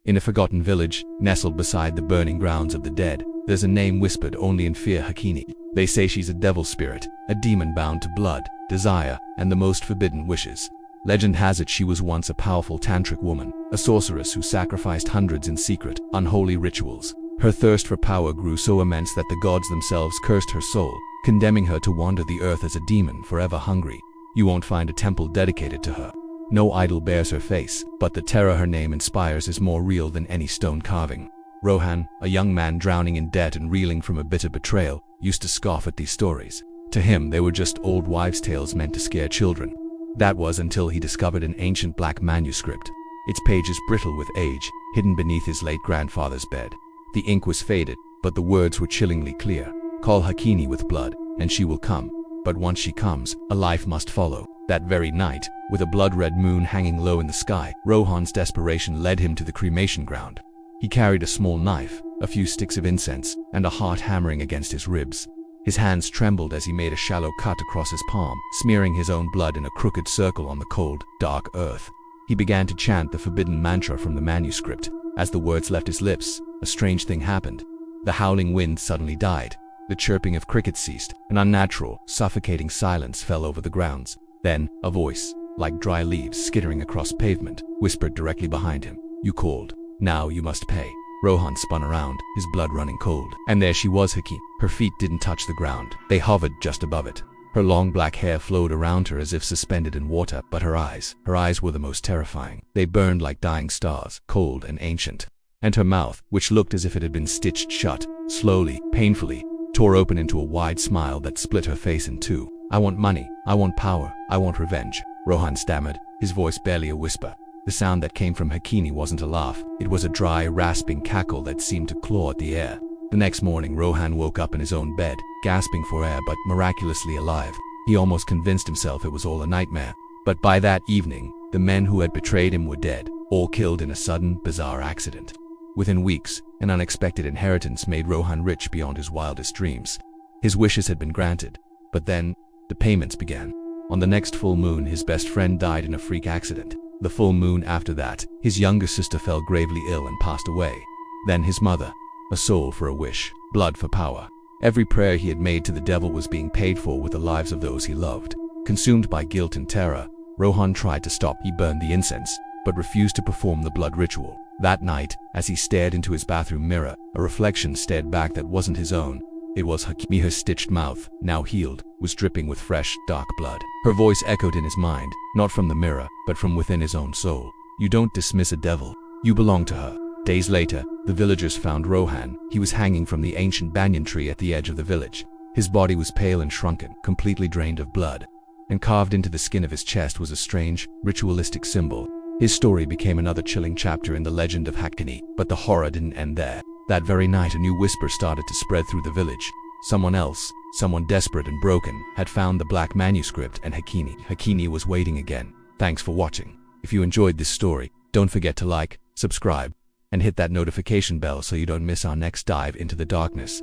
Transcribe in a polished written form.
In a forgotten village, nestled beside the burning grounds of the dead, there's a name whispered only in fear: HAKINI. They say she's a devil spirit, a demon bound to blood, desire, and the most forbidden wishes. Legend has it she was once a powerful tantric woman, a sorceress who sacrificed hundreds in secret, unholy rituals. Her thirst for power grew so immense that the gods themselves cursed her soul, condemning her to wander the earth as a demon, forever hungry. You won't find a temple dedicated to her. No idol bears her face, but the terror her name inspires is more real than any stone carving. Rohan, a young man drowning in debt and reeling from a bitter betrayal, used to scoff at these stories. To him, they were just old wives' tales meant to scare children. That was until he discovered an ancient black manuscript, its pages brittle with age, hidden beneath his late grandfather's bed. The ink was faded, but the words were chillingly clear. Call HAKINI with blood, and she will come. But once she comes, a life must follow. That very night, with a blood-red moon hanging low in the sky, Rohan's desperation led him to the cremation ground. He carried a small knife, a few sticks of incense, and a heart hammering against his ribs. His hands trembled as he made a shallow cut across his palm, smearing his own blood in a crooked circle on the cold, dark earth. He began to chant the forbidden mantra from the manuscript. As the words left his lips, a strange thing happened. The howling wind suddenly died. The chirping of crickets ceased. An unnatural, suffocating silence fell over the grounds. Then, a voice, like dry leaves skittering across pavement, whispered directly behind him. You called. Now you must pay. Rohan spun around, his blood running cold. And there she was, HAKINI. Her feet didn't touch the ground. They hovered just above it. Her long black hair flowed around her as if suspended in water, but her eyes were the most terrifying. They burned like dying stars, cold and ancient. And her mouth, which looked as if it had been stitched shut, slowly, painfully, tore open into a wide smile that split her face in two. I want money, I want power, I want revenge, Rohan stammered, his voice barely a whisper. The sound that came from HAKINI wasn't a laugh. It was a dry, rasping cackle that seemed to claw at the air. The next morning, Rohan woke up in his own bed, gasping for air but miraculously alive. He almost convinced himself it was all a nightmare. But by that evening, the men who had betrayed him were dead, all killed in a sudden, bizarre accident. Within weeks, an unexpected inheritance made Rohan rich beyond his wildest dreams. His wishes had been granted, but then, the payments began. On the next full moon, his best friend died in a freak accident. The full moon after that, his younger sister fell gravely ill and passed away. Then his mother, a soul for a wish, blood for power. Every prayer he had made to the devil was being paid for with the lives of those he loved. Consumed by guilt and terror, Rohan tried to stop. He burned the incense, but refused to perform the blood ritual. That night, as he stared into his bathroom mirror, a reflection stared back that wasn't his own. It was HAKINI. Her stitched mouth, now healed, was dripping with fresh, dark blood. Her voice echoed in his mind, not from the mirror, but from within his own soul. You don't dismiss a devil. You belong to her. Days later, the villagers found Rohan. He was hanging from the ancient banyan tree at the edge of the village. His body was pale and shrunken, completely drained of blood. And carved into the skin of his chest was a strange, ritualistic symbol. His story became another chilling chapter in the legend of HAKINI, but the horror didn't end there. That very night, a new whisper started to spread through the village. Someone else, someone desperate and broken, had found the black manuscript, and HAKINI was waiting again. Thanks for watching. If you enjoyed this story, don't forget to like, subscribe, and hit that notification bell so you don't miss our next dive into the darkness.